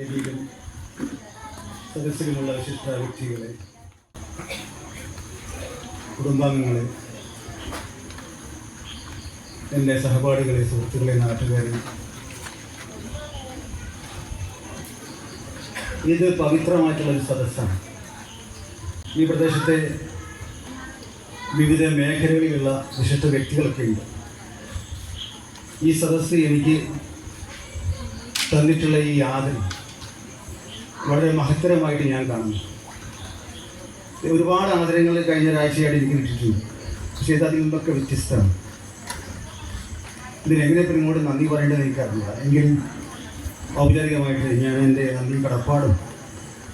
വേദിയിലും സദസ്സിലുമുള്ള വിശിഷ്ട വ്യക്തികളെ, കുടുംബാംഗങ്ങളെ, എൻ്റെ സഹപാഠികളെ, സുഹൃത്തുക്കളെ, നാട്ടുകാരെ, ഇത് പവിത്രമായിട്ടുള്ളൊരു സദസ്സാണ്. ഈ പ്രദേശത്തെ വിവിധ മേഖലകളിലുള്ള വിശിഷ്ട വ്യക്തികളൊക്കെ ഉണ്ട്. ഈ സദസ്സ് എനിക്ക് തന്നിട്ടുള്ള ഈ ആദരം വളരെ മഹത്തരമായിട്ട് ഞാൻ കാണുന്നു. ഒരുപാട് ആദരങ്ങൾ കഴിഞ്ഞ ഒരാഴ്ചയായിട്ട് എനിക്ക് കിട്ടിയിട്ടുണ്ട്. പക്ഷേ ഇത് അതിൽ നിന്നൊക്കെ വ്യത്യസ്തമാണ്. ഇതിനെങ്ങനെ ഇപ്പം ഇങ്ങോട്ട് നന്ദി പറയേണ്ടത് എനിക്കറിയില്ല. എങ്കിലും ഔപചാരികമായിട്ട് ഞാൻ എൻ്റെ നന്ദി കടപ്പാടും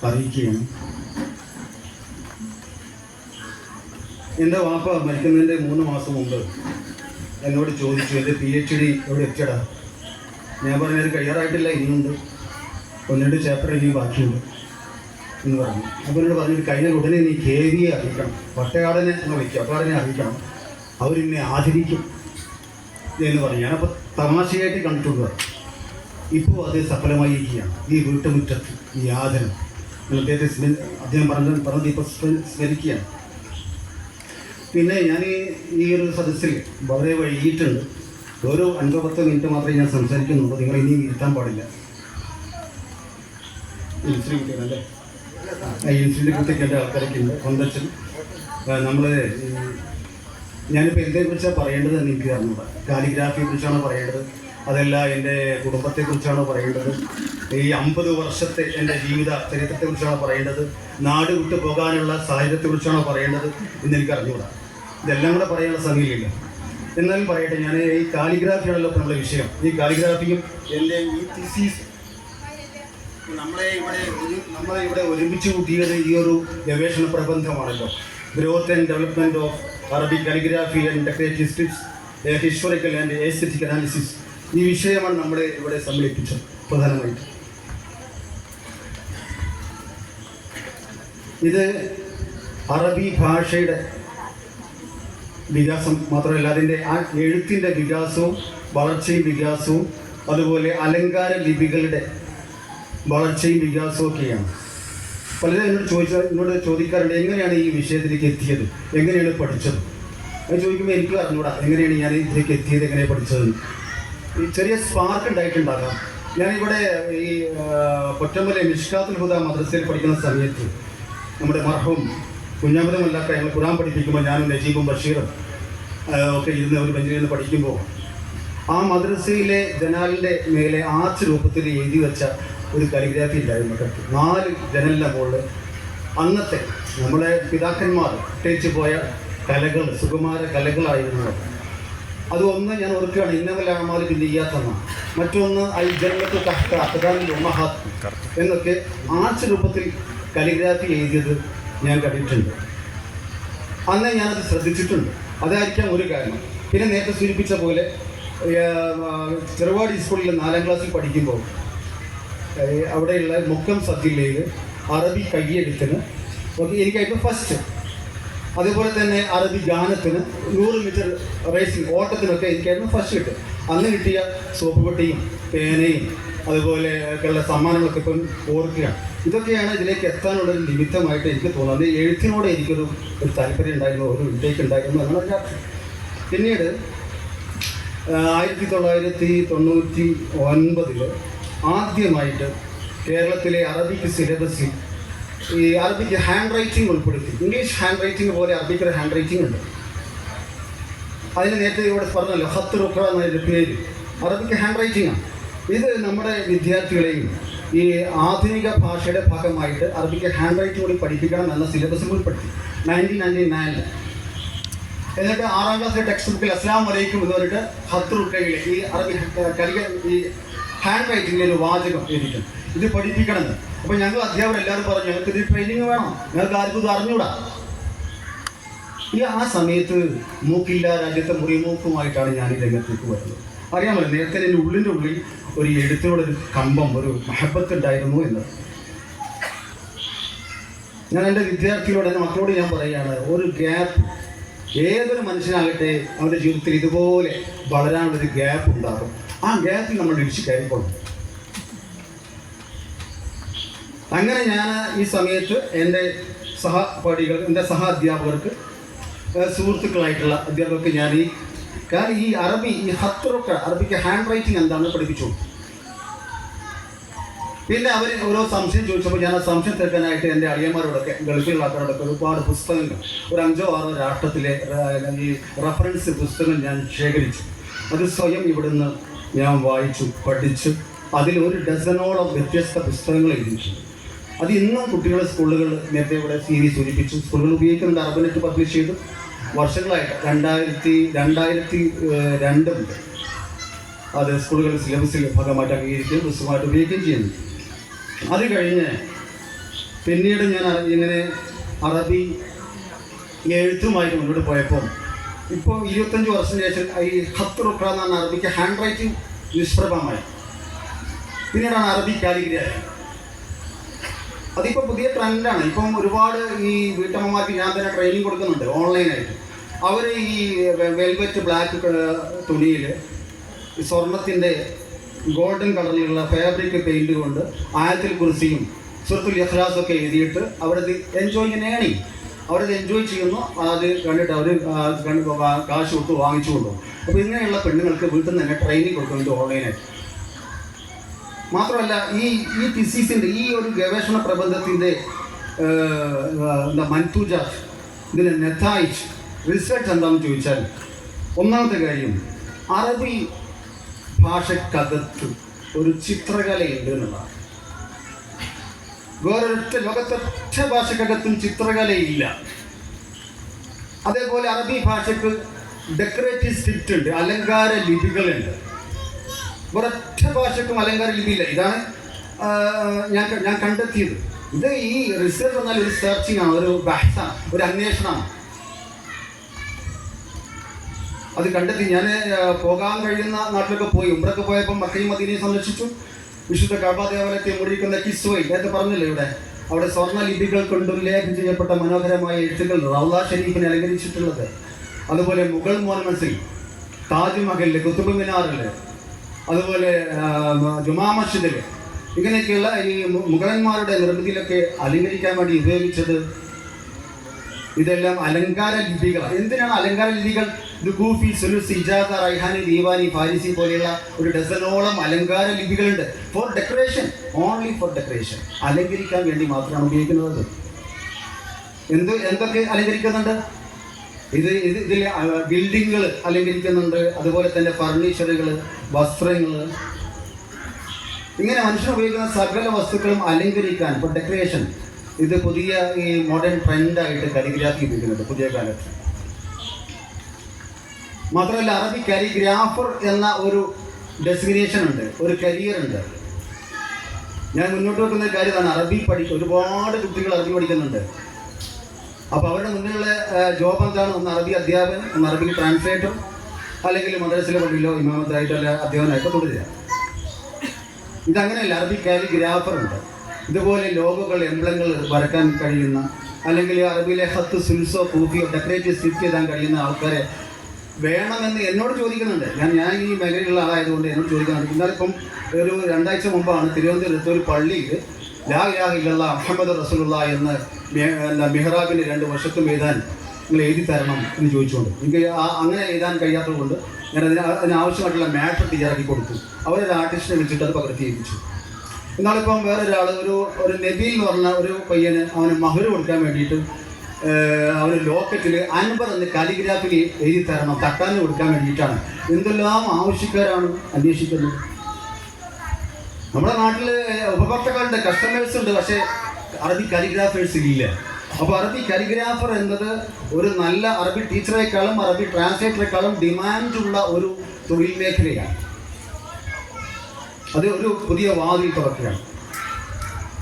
അറിയിക്കുകയാണ്. എൻ്റെ വാപ്പ മരിക്കുന്നതിൻ്റെ 3 മാസം മുമ്പ് എന്നോട് ചോദിച്ചു, എൻ്റെ PhD എവിടെ എത്തിയടാ? ഞാൻ പറഞ്ഞത് കഴിയാറായിട്ടില്ല, ഇനിയുണ്ട്, 1-2 ചാപ്റ്റർ ഇനി ബാക്കിയുണ്ട് എന്ന് പറഞ്ഞു. അപ്പോൾ എന്നോട് പറഞ്ഞു, കഴിഞ്ഞ ഉടനെ നീ KV അറിയിക്കണം, വട്ടയാടനെ എന്ന് വിളിക്കുക, വട്ടയാടനെ അറിയിക്കണം, അവരെന്നെ ആദരിക്കും എന്ന് പറഞ്ഞു. ഞാനപ്പോൾ തമാശയായിട്ട് കണ്ടിട്ടുണ്ട്. ഇപ്പോൾ അത് സഫലമായിരിക്കുകയാണ്. ഈ വീട്ടുമുറ്റത്ത് ഈ ആദരം അദ്ദേഹം പറഞ്ഞത് ഇപ്പോൾ സ്മരിക്കുകയാണ്. പിന്നെ ഞാൻ ഈ ഒരു സദസ്സിൽ വളരെ വൈകിട്ടുണ്ട്. ഓരോ 5-10 മിനിറ്റ് മാത്രമേ ഞാൻ സംസാരിക്കുന്നുള്ളൂ. നിങ്ങൾ ഇനിയും ഇരുത്താൻ പാടില്ല. ഇൻസിഡൻറ്റ് കുറിച്ചൊക്കെ എൻ്റെ ആൾക്കാരൊക്കെ ഉണ്ട്. കൊന്തച്ചൻ ഞാനിപ്പോൾ എന്തിനെക്കുറിച്ചാണ് പറയേണ്ടത് എന്ന് എനിക്ക് അറിഞ്ഞൂടാ. കാലിഗ്രാഫിയെക്കുറിച്ചാണോ പറയേണ്ടത്, അതല്ല എൻ്റെ കുടുംബത്തെക്കുറിച്ചാണോ പറയേണ്ടത്, ഈ 50 വർഷത്തെ എൻ്റെ ജീവിത ചരിത്രത്തെക്കുറിച്ചാണോ പറയേണ്ടത്, നാട് വിട്ടു പോകാനുള്ള സാഹചര്യത്തെക്കുറിച്ചാണോ പറയേണ്ടത് എന്നെനിക്ക് അറിഞ്ഞൂടാ. ഇതെല്ലാം കൂടെ പറയാനുള്ള സമയമില്ല. എന്നാലും പറയട്ടെ, ഞാൻ ഈ കാലിഗ്രാഫിയാണല്ലോ ഇപ്പോൾ നമ്മുടെ വിഷയം. ഈ കാലിഗ്രാഫിയും എൻ്റെ ഈ തീസീസ് നമ്മളെ ഇവിടെ ഒരുമിച്ച് കൂട്ടിയത് ഈ ഒരു ഗവേഷണ പ്രബന്ധമാണല്ലോ. Growth and development of Arabic calligraphy and decorative scripts, historical and aesthetic analysis. ഈ വിഷയമാണ് നമ്മളെ ഇവിടെ സമ്മേളിപ്പിച്ചത് പ്രധാനമായിട്ട്. ഇത് അറബി ഭാഷയുടെ വികാസം മാത്രമല്ല, അതിൻ്റെ ആ എഴുത്തിൻ്റെ വികാസവും വളർച്ചയും വികാസവും, അതുപോലെ അലങ്കാര ലിപികളുടെ വളർച്ചയും വികാസവും ഒക്കെയാണ്. പലരും എന്നോട് ചോദിക്കാറുണ്ട്, എങ്ങനെയാണ് ഈ വിഷയത്തിലേക്ക് എത്തിയത്, എങ്ങനെയാണ് പഠിച്ചത്? അത് ചോദിക്കുമ്പോൾ എനിക്ക് അറിഞ്ഞൂടാ എങ്ങനെയാണ് ഞാൻ ഇതിലേക്ക് എത്തിയത്, എങ്ങനെയാണ് പഠിച്ചതെന്ന്. ഈ ചെറിയ സ്പാർക്ക് ഉണ്ടായിട്ടുണ്ടാകാം. ഞാനിവിടെ ഈ കൊറ്റമ്പലെ മിഷ്കാത്തുൽ ഹുദ മദ്രസയിൽ പഠിക്കുന്ന സമയത്ത് നമ്മുടെ മർഹൂം കുഞ്ഞാമതമല്ലാത്ത ഞങ്ങൾ ഖുർആൻ പഠിപ്പിക്കുമ്പോൾ ഞാനും നജീബും ബഷീറും ഒക്കെ ഇരുന്ന് ഒരു ബെഞ്ചിൽ നിന്ന് പഠിക്കുമ്പോൾ ആ മദ്രസയിലെ ജനാലിൻ്റെ മേലെ ആർച്ച് രൂപത്തിൽ എഴുതി വെച്ച ഒരു കാലിഗ്രാഫി ഉണ്ടായിരുന്നു. 4 ജനലിൻ്റെ മുകളിൽ അന്നത്തെ നമ്മുടെ പിതാക്കന്മാർ ഇട്ടേച്ച് പോയ കലകൾ, സുകുമാര കലകളായിരുന്നു. അത് ഒന്ന് ഞാൻ ഓർക്കുകയാണ്, ഇന്നവലാമാൽ പിന്നെ ചെയ്യാത്തതാണ്. മറ്റൊന്ന് ഐ ജന്നത്തു തഹ്ത അഖ്ദാമിൽ ഉമ്മഹാത്ത് എന്നൊക്കെ ആർച്ച് രൂപത്തിൽ കാലിഗ്രാഫി എഴുതിയത് ഞാൻ കണ്ടിട്ടുണ്ട്. അന്ന് ഞാനത് ശ്രദ്ധിച്ചിട്ടുണ്ട്. അതായിരിക്കാം ഒരു കാരണം. പിന്നെ നേരത്തെ സൂചിപ്പിച്ച പോലെ ചെറുവാടി സ്കൂളിൽ 4ാം ക്ലാസ്സിൽ പഠിക്കുമ്പോൾ അവിടെയുള്ള മുക്കം സബ്ജില്ലയിൽ അറബി കയ്യെഴുത്തിന് എനിക്കായിരുന്നു ഫസ്റ്റ്. അതേപോലെ തന്നെ അറബി ഗാനത്തിന് 100 മീറ്റർ റേസിംഗ് ഓട്ടത്തിനൊക്കെ എനിക്കായിരുന്നു ഫസ്റ്റ് കിട്ടും. അന്ന് കിട്ടിയ സോപ്പ് പെട്ടിയും പേനയും അതുപോലെ ഒക്കെയുള്ള സമ്മാനങ്ങളൊക്കെ ഇപ്പം ഓർക്കുകയാണ്. ഇതൊക്കെയാണ് ഇതിലേക്ക് എത്താനുള്ളൊരു നിമിത്തമായിട്ട് എനിക്ക് തോന്നുന്നത്. എഴുത്തിനോട് എനിക്കൊരു താല്പര്യം ഉണ്ടായിരുന്നു, ഒരു ഇൻടേക്ക് ഉണ്ടായിരുന്നു എന്നാണ് അർത്ഥം. പിന്നീട് 1999 ആദ്യമായിട്ട് കേരളത്തിലെ അറബിക് സിലബസിൽ ഈ അറബിക് ഹാൻഡ് റൈറ്റിംഗ് ഉൾപ്പെടുത്തി. ഇംഗ്ലീഷ് ഹാൻഡ് റൈറ്റിംഗ് പോലെ അറബിക്ക് ഹാൻഡ് റൈറ്റിംഗ് ഉണ്ട്. അതിന് നേരത്തെ ഇവിടെ പറഞ്ഞല്ലോ, ഹത്ത് റുഖ എന്നതിൻ്റെ പേര് അറബിക് ഹാൻഡ് റൈറ്റിംഗാണ്. ഇത് നമ്മുടെ വിദ്യാർത്ഥികളെയും ഈ ആധുനിക ഭാഷയുടെ ഭാഗമായിട്ട് അറബിക്ക് ഹാൻഡ് റൈറ്റിംഗ് കൂടി പഠിപ്പിക്കണം എന്ന സിലബസിൽ ഉൾപ്പെടുത്തി 1999. എന്നിട്ട് 6ാം ക്ലാസ്സിലെ ടെക്സ്റ്റ് ബുക്കിൽ അസ്സലാമു അലൈക്കും എന്ന് പറഞ്ഞിട്ട് ഹത്ത് റുഖയിലെ ഈ അറബി ഈ ഹാൻഡ് റൈറ്റിംഗിലെ ഒരു വാചകം എഴുതിക്കും, ഇത് പഠിപ്പിക്കണമെന്ന്. അപ്പോൾ ഞങ്ങൾ അധ്യാപകർ എല്ലാവരും പറഞ്ഞു, ഞങ്ങൾക്ക് ഇത് ട്രെയിനിങ് വേണം, ഞങ്ങൾക്ക് ആർക്കും ഇത് അറിഞ്ഞൂടാ. ആ സമയത്ത് മൂക്കില്ല രാജ്യത്തെ മുറിമൂക്കുമായിട്ടാണ് ഞാൻ ഈ രംഗത്തേക്ക് വരുന്നത്. അറിയാമല്ലോ, നേരത്തെ എൻ്റെ ഉള്ളിൻ്റെ ഉള്ളിൽ ഒരു എഴുത്തിനോടൊരു കമ്പം, ഒരു മഹബത്ത് ഉണ്ടായിരുന്നു എന്നത്. ഞാൻ എൻ്റെ വിദ്യാർത്ഥികളോട്, എൻ്റെ മക്കളോട് ഞാൻ പറയുകയാണ്, ഒരു ഗ്യാപ്പ് ഏതൊരു മനുഷ്യനാകട്ടെ അവൻ്റെ ജീവിതത്തിൽ ഇതുപോലെ വളരാനുള്ളൊരു ഗ്യാപ്പ് ഉണ്ടാകും. ആ ഗ്യാപ്പിൽ നമ്മൾ ഇടിച്ച് കയറിക്കൊള്ളും. അങ്ങനെ ഞാൻ ഈ സമയത്ത് എൻ്റെ സഹപാഠികൾ, എൻ്റെ സഹ അധ്യാപകർക്ക്, സുഹൃത്തുക്കളായിട്ടുള്ള അധ്യാപകർക്ക് ഞാൻ കാരണം ഈ അറബി, ഈ ഹത്തൊക്കെ അറബിക്ക് ഹാൻഡ് റൈറ്റിംഗ് എന്താണെന്ന് പഠിപ്പിച്ചു. പിന്നെ അവർ ഓരോ സംശയം ചോദിച്ചപ്പോൾ ഞാൻ ആ സംശയം തീർക്കാനായിട്ട് എൻ്റെ അളിയന്മാരോടൊക്കെ, ഗൾഫിലുള്ള ആൾക്കാരോടൊക്കെ ഒരുപാട് പുസ്തകങ്ങൾ, ഒരു 5-6 രാഷ്ട്രത്തിലെ ഈ റഫറൻസ് പുസ്തകങ്ങൾ ഞാൻ ശേഖരിച്ചു. അത് സ്വയം ഇവിടുന്ന് ഞാൻ വായിച്ചു, പഠിച്ചു. അതിൽ 1 ഡസനോളം വ്യത്യസ്ത പുസ്തകങ്ങൾ എഴുതിയിട്ടുണ്ട്. അത് ഇന്നും കുട്ടികളുടെ സ്കൂളുകൾ, നേരത്തെ ഇവിടെ സീരീസ് സൂചിപ്പിച്ചു, സ്കൂളുകൾ ഉപയോഗിക്കുന്നുണ്ട്. അറബിനെറ്റ് പബ്ലിഷ് ചെയ്തു വർഷങ്ങളായിട്ട് 2002 മുതൽ അത് സ്കൂളുകളുടെ സിലബസിൽ ഭാഗമായിട്ട് അംഗീകരിക്കുകയും പുസ്തകമായിട്ട് ഉപയോഗിക്കുകയും ചെയ്യുന്നു. അത് കഴിഞ്ഞ് പിന്നീട് ഞാൻ ഇങ്ങനെ അറബി എഴുത്തുമായിട്ട് മുന്നോട്ട് പോയപ്പോൾ ഇപ്പോൾ 25 വർഷത്തിന് ശേഷം ഈ ഖത്ത് റുഖ എന്ന് പറഞ്ഞ അറബിക്ക് ഹാൻഡ് റൈറ്റിംഗ് നിഷ്പ്രഭമായി. പിന്നീടാണ് അറബി കാലിഗ്രഫി. അതിപ്പോൾ പുതിയ ട്രെൻഡാണ്. ഇപ്പം ഒരുപാട് ഈ വീട്ടമ്മമാർക്ക് ഞാൻ തന്നെ ട്രെയിനിങ് കൊടുക്കുന്നുണ്ട് ഓൺലൈനായിട്ട്. അവർ ഈ വെൽവെറ്റ് ബ്ലാക്ക് തുണിയിൽ സ്വർണത്തിൻ്റെ ഗോൾഡൻ കളറിലുള്ള ഫാബ്രിക് പെയിൻറ് കൊണ്ട് ആയത്തിൽ കുർസിയും സൂറത്തുൽ ഇഖ്ലാസൊക്കെ എഴുതിയിട്ട് അവരത് അവരത് എൻജോയ് ചെയ്യുന്നു. അത് കണ്ടിട്ട് അവർ കാശ് കൊടുത്ത് വാങ്ങിച്ചു കൊണ്ടുപോകും. അപ്പോൾ ഇങ്ങനെയുള്ള പെണ്ണുങ്ങൾക്ക് വീട്ടിൽ നിന്ന് തന്നെ ട്രെയിനിങ് കൊടുക്കുന്നുണ്ട് ഓൺലൈനായിട്ട്. മാത്രമല്ല ഈ തിസീസിൻ്റെ ഈ ഒരു ഗവേഷണ പ്രബന്ധത്തിൻ്റെ മൻതൂജാത്ത്, ഇതിന് നെതായിജ്, റിസർച്ച് എന്താണെന്ന് ചോദിച്ചാൽ, ഒന്നാമത്തെ കാര്യം അറബി ഭാഷക്കകത്ത് ഒരു ചിത്രകലയുണ്ട് എന്നുള്ളതാണ്. ലോകത്തൊറ്റ ഭാഷക്കകത്തും ചിത്രകലയില്ല. അതേപോലെ അറബി ഭാഷയ്ക്ക് ഡെക്കറേറ്റീവ് സ്ക്രിപ്റ്റ് ഉണ്ട്, അലങ്കാര ലിപികളുണ്ട്. ഒരൊറ്റ ഭാഷയ്ക്കും അലങ്കാര ലിപിയില്ല. ഇതാണ് ഞാൻ കണ്ടെത്തിയത്. ഇത് ഈ റിസർച്ച് എന്നാൽ ഒരു സെർച്ചിങ് ആണ്, ഒരു ബഹസാണ്, ഒരു അന്വേഷണമാണ്. അത് കണ്ടെത്തി. ഞാൻ പോകാൻ കഴിയുന്ന നാട്ടിലൊക്കെ പോയി, ഉംറയ്ക്ക് പോയപ്പോൾ മക്കയും മദീനയും സന്ദർശിച്ചു. വിശുദ്ധ കഅബ ദേവാലയത്തെ മുറിക്കുന്ന കിസ്വൈ, നേരത്തെ പറഞ്ഞില്ലേ ഇവിടെ, അവിടെ സ്വർണ്ണ ലിപികൾ കൊണ്ട് ഉല്ലേഖനം ചെയ്യപ്പെട്ട മനോഹരമായ എഴുത്തുകൾ റൗള ഷരീഫിനെ അലങ്കരിച്ചിട്ടുള്ളത്. അതുപോലെ മുഗൾ മോണുമെന്റ്സിൽ, താജ്മഹലിൽ, കുത്തുബ് മിനാറിൽ, അതുപോലെ ജുമാ മസ്ജിദിൽ, ഇങ്ങനെയൊക്കെയുള്ള ഈ മുഗളന്മാരുടെ നിർമ്മിതിയിലൊക്കെ അലങ്കരിക്കാൻ വേണ്ടി ഉപയോഗിച്ചത് ഇതെല്ലാം അലങ്കാര ലിപികളാണ്. എന്തിനാണ് അലങ്കാര ലിപികൾ? ദുഖൂഫി, സുലുസ്, ഇജാസ, റൈഹാനി, ദീവാനി, ഫാരിസി പോലെയുള്ള 1 ഡസനോളം അലങ്കാര ലിപികളുണ്ട്. For decoration, only for decoration, അലങ്കരിക്കാൻ വേണ്ടി മാത്രമാണ് ഉപയോഗിക്കുന്നത്. എന്തൊക്കെ അലങ്കരിക്കുന്നുണ്ട്? ഇതിൽ ബിൽഡിങ്ങുകൾ അലങ്കരിക്കുന്നുണ്ട്, അതുപോലെ തന്നെ ഫർണിച്ചറുകൾ, വസ്ത്രങ്ങൾ, ഇങ്ങനെ മനുഷ്യൻ ഉപയോഗിക്കുന്ന സകല വസ്തുക്കളും അലങ്കരിക്കാൻ, ഇപ്പോൾ ഡെക്കറേഷൻ, ഇത് പുതിയ ഈ മോഡേൺ ട്രെൻഡായിട്ട് കാലിഗ്രാഫി ഉപയോഗിക്കുന്നുണ്ട് പുതിയ കാലത്ത്. മാത്രമല്ല അറബി കാലിഗ്രാഫർ എന്ന ഒരു ഡെസിഗ്നേഷൻ ഉണ്ട്, ഒരു കരിയർ ഉണ്ട്. ഞാൻ മുന്നോട്ട് വെക്കുന്ന കാര്യമാണ്, അറബി ഒരുപാട് കുട്ടികൾ അറബി പഠിക്കുന്നുണ്ട്. അപ്പോൾ അവരുടെ മുന്നിലുള്ള ജോബ് എന്താണ്? ഒന്ന് അറബി അധ്യാപകൻ, ഒന്ന് അറബി ട്രാൻസ്ലേറ്റർ, അല്ലെങ്കിൽ മദ്രസയിലെ പള്ളിയിലോ ഇമാമത്തായിട്ടോ അല്ല അധ്യാപകനായിട്ടോ തുടരുക. ഇതങ്ങനെയല്ല, അറബി കാലിഗ്രാഫർ ഉണ്ട്. ഇതുപോലെ ലോഗോകൾ, എംബ്ലങ്ങൾ വരക്കാൻ കഴിയുന്ന, അല്ലെങ്കിൽ അറബിയിലെ ഹത്ത്, സുൽസോ, കൂഫിയോ ഡെക്കറേറ്റീവ് സ്റ്റിച്ച് ചെയ്യാൻ കഴിയുന്ന ആൾക്കാരെ വേണമെന്ന് എന്നോട് ചോദിക്കുന്നുണ്ട്. ഞാൻ ഈ മേഖലയിലുള്ള ആളായതുകൊണ്ട് എന്നോട് ചോദിക്കുന്നുണ്ട്. എന്നാലിപ്പം ഒരു 2 ആഴ്ച മുമ്പാണ് തിരുവനന്തപുരത്ത് ഒരു പള്ളിയിൽ ലാ ഇലാഹ ഇല്ലല്ലാഹ് മുഹമ്മദ് റസൂലുള്ളാഹി എന്ന് മിഹ്റാബിൻ്റെ 2 വശത്തും എഴുതാൻ നിങ്ങൾ എഴുതി തരണം എന്ന് ചോദിച്ചുകൊണ്ട്, എനിക്ക് അങ്ങനെ എഴുതാൻ കഴിയാത്തത് കൊണ്ട് ഞാൻ അതിനാവശ്യമായിട്ടുള്ള മാറ്റർ തയ്യാറാക്കി കൊടുത്തു. അവരൊരു ആർട്ടിസ്റ്റിനെ വിളിച്ചിട്ട് അത് പകർത്തി എഴുതിച്ചു. എന്നാളിപ്പം വേറൊരാൾ, ഒരു നബീൽ എന്ന് പറഞ്ഞ ഒരു പയ്യന്, അവന് മഹർ കൊടുക്കാൻ വേണ്ടിയിട്ട് അവന് ലോക്കറ്റിൽ അൻവർ എന്ന് കാലിഗ്രാഫിൽ എഴുതി തരണം, തട്ടാന് കൊടുക്കാൻ വേണ്ടിയിട്ടാണ്. എന്തെല്ലാം ആവശ്യക്കാരാണ് അന്വേഷിക്കുന്നത്. നമ്മുടെ നാട്ടിൽ ഉപഭോക്താക്കളുണ്ട്, കസ്റ്റമേഴ്സ് ഉണ്ട്, പക്ഷേ അറബി കാലിഗ്രാഫേഴ്സ് ഇല്ല. അപ്പോൾ അറബി കാലിഗ്രാഫർ എന്നത് ഒരു നല്ല അറബി ടീച്ചറേക്കാളും അറബി ട്രാൻസ്ലേറ്ററേക്കാളും ഡിമാൻഡുള്ള ഒരു തൊഴിൽ മേഖലയാണ്. അത് ഒരു പുതിയ വാതിൽ തുറക്കുകയാണ്.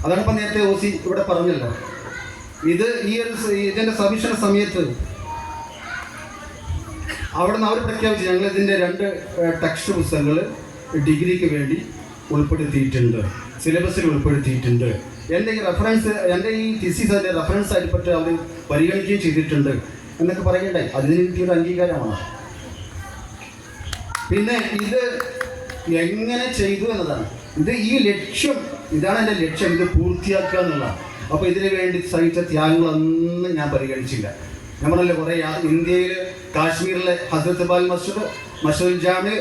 അതാണ് ഇപ്പം നേരത്തെ ഓസി ഇവിടെ പറഞ്ഞല്ലോ. ഇതിൻ്റെ സബ്മിഷൻ സമയത്ത് അവിടെ നിന്ന് അവർ പ്രഖ്യാപിച്ചു, ഞങ്ങളിതിൻ്റെ 2 ടെക്സ്റ്റ് പുസ്തകങ്ങൾ ഡിഗ്രിക്ക് വേണ്ടി ഉൾപ്പെടുത്തിയിട്ടുണ്ട്, സിലബസിൽ ഉൾപ്പെടുത്തിയിട്ടുണ്ട്. എൻ്റെ ഈ തിസീസ് അതിൻ്റെ റെഫറൻസ് ആയിട്ട് അവർ പരിഗണിക്കുകയും ചെയ്തിട്ടുണ്ട് എന്നൊക്കെ പറയണ്ടായി. അതിന് കിട്ടിയൊരു അംഗീകാരമാണ്. പിന്നെ ഇത് എങ്ങനെ ചെയ്തു എന്നതാണ്. ഈ ലക്ഷ്യം, ഇതാണ് എൻ്റെ ലക്ഷ്യം, ഇത് പൂർത്തിയാക്കുക എന്നുള്ളതാണ്. അപ്പോൾ ഇതിനു വേണ്ടി സഹിച്ച ത്യാഗങ്ങളൊന്നും ഞാൻ പരിഗണിച്ചില്ല. ഞാൻ പറഞ്ഞല്ലോ, കുറേ ഇന്ത്യയിൽ കാശ്മീരിലെ ഹസ്രത്ത് ബാൽ മസ്ജിദുൽ ജാമിഅ്,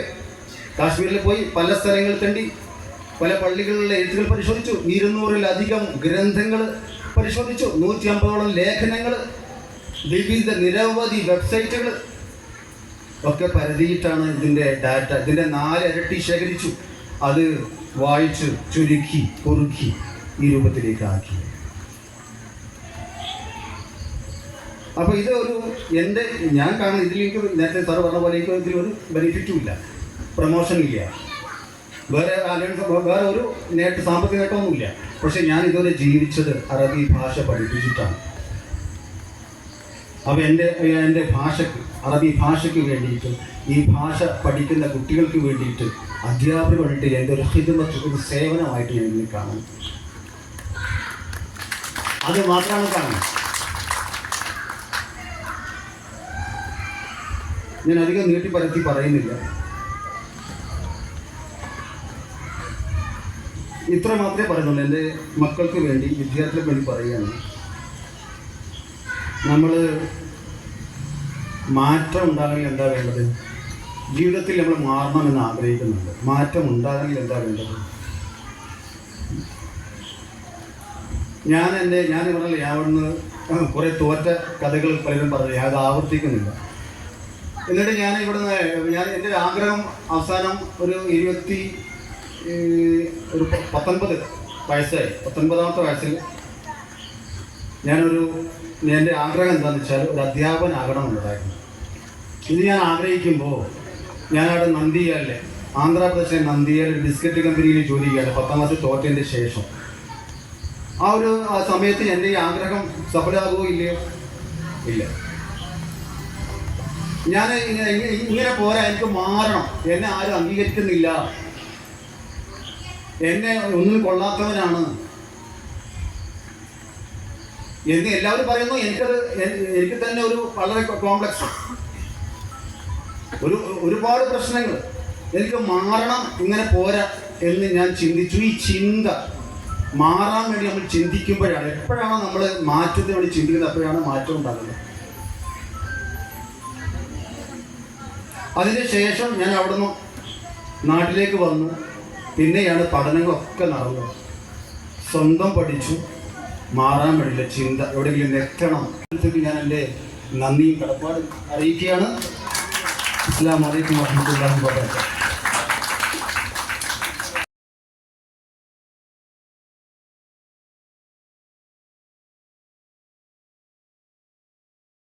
കാശ്മീരിൽ പോയി പല സ്ഥലങ്ങളിൽ കണ്ടി, പല പള്ളികളിലെ എഴുത്തുകൾ പരിശോധിച്ചു, 200-ലധികം ഗ്രന്ഥങ്ങൾ പരിശോധിച്ചു, 150ഓളം ലേഖനങ്ങൾ, വിവിധ നിരവധി വെബ്സൈറ്റുകൾ ഒക്കെ പരതിയിട്ടാണ് ഇതിൻ്റെ ഡാറ്റ, ഇതിൻ്റെ 4 ഇരട്ടി ശേഖരിച്ചു. അത് വായിച്ച് ചുരുക്കി കുറുക്കി ഈ രൂപത്തിലേക്ക് ആക്കി. അപ്പോൾ ഇത് ഞാൻ കാണുന്ന ഇതിലേക്ക് നേരത്തെ സാറ് പറഞ്ഞ പോലെ ഇതിലൊരു ബെനിഫിറ്റും ഇല്ല, പ്രൊമോഷൻ ഇല്ല, വേറെ ഒരു സാമ്പത്തിക നേട്ടമൊന്നുമില്ല. പക്ഷെ ഞാൻ ഇതുവരെ ജീവിച്ചത് അറബി ഭാഷ പഠിപ്പിച്ചിട്ടാണ്. അപ്പോൾ എൻ്റെ ഭാഷയ്ക്ക്, അറബി ഭാഷയ്ക്ക് വേണ്ടിയിട്ട്, ഈ ഭാഷ പഠിക്കുന്ന കുട്ടികൾക്ക് വേണ്ടിയിട്ട്, അധ്യാപകർ വേണ്ടിയിട്ട് എൻ്റെ ഒരു ഖിദ്മത്ത്, ഒരു സേവനമായിട്ട് ഞാൻ ഇതിനെ കാണുന്നു. അത് മാത്രമാണ് കാണുന്നത്. ഞാൻ അധികം നീട്ടിപ്പരത്തി പറയുന്നില്ല. ഇത്ര മാത്രമേ പറയുന്നുള്ളൂ. എൻ്റെ മക്കൾക്ക് വേണ്ടി, വിദ്യാർത്ഥികൾക്ക് വേണ്ടി പറയുകയാണ്, നമ്മൾ മാറ്റം ഉണ്ടാകണമെങ്കിൽ എന്താ വേണ്ടത്? ജീവിതത്തിൽ നമ്മൾ മാറണമെന്ന് ആഗ്രഹിക്കുന്നുണ്ട്. മാറ്റം ഉണ്ടാകണമെങ്കിൽ എന്താ വേണ്ടത്? ഞാൻ പറഞ്ഞില്ല, ഞാൻ അവിടുന്ന് കുറേ തോറ്റ കഥകൾ പലരും പറഞ്ഞു, അത് ആവർത്തിക്കുന്നില്ല. എന്നിട്ട് ഞാൻ എൻ്റെ ആഗ്രഹം അവസാനം ഒരു 19 വയസ്സായി. 19ാമത്തെ വയസ്സിൽ എൻ്റെ ആഗ്രഹം എന്താണെന്ന് വെച്ചാൽ ഒരു അധ്യാപകനാകണമെന്നുണ്ടായിരുന്നു. ഇത് ഞാൻ ആഗ്രഹിക്കുമ്പോൾ ഞാനവിടെ നന്ദിയാലിലെ, ആന്ധ്രാപ്രദേശിലെ നന്ദിയാൽ ബിസ്ക്കറ്റ് കമ്പനിയിൽ ജോലി ചെയ്യുകയാണ് 10ാം ക്ലാസ് തോറ്റതിൻ്റെ ശേഷം. ആ സമയത്ത് എൻ്റെ ഈ ആഗ്രഹം സഫലമാകുമോ ഇല്ലയോ? ഇല്ല. ഞാൻ ഇങ്ങനെ പോരാ, എനിക്ക് മാറണം, എന്നെ ആരും അംഗീകരിക്കുന്നില്ല, എന്നെ ഒന്നും കൊള്ളാത്തവനാണ് എന്ന് എല്ലാവരും പറയുന്നു. എനിക്ക് തന്നെ വളരെ കോംപ്ലക്സ്, ഒരുപാട് പ്രശ്നങ്ങൾ, എനിക്ക് മാറണം, ഇങ്ങനെ പോരാ എന്ന് ഞാൻ ചിന്തിച്ചു. ഈ ചിന്ത മാറാൻ വേണ്ടി നമ്മൾ ചിന്തിക്കുമ്പോഴാണ്, എപ്പോഴാണോ നമ്മൾ മാറ്റത്തിന് വേണ്ടി ചിന്തിക്കുന്നത്, അപ്പോഴാണ് മാറ്റം ഉണ്ടാകുന്നത്. അതിനുശേഷം ഞാൻ അവിടുന്ന് നാട്ടിലേക്ക് വന്നു. പിന്നെയാണ് പഠനങ്ങളൊക്കെ നടന്നത്. സ്വന്തം പഠിച്ചു, മാറാൻ വേണ്ടിയില്ല ചിന്ത, എവിടെയെങ്കിലും എത്തണം. ഞാൻ എൻ്റെ നന്ദിയും കടപ്പാടും അറിയിക്കുകയാണ്. അസ്സലാമു അലൈക്കും വറഹ്മത്തുള്ളാഹി വബറകാതുഹു.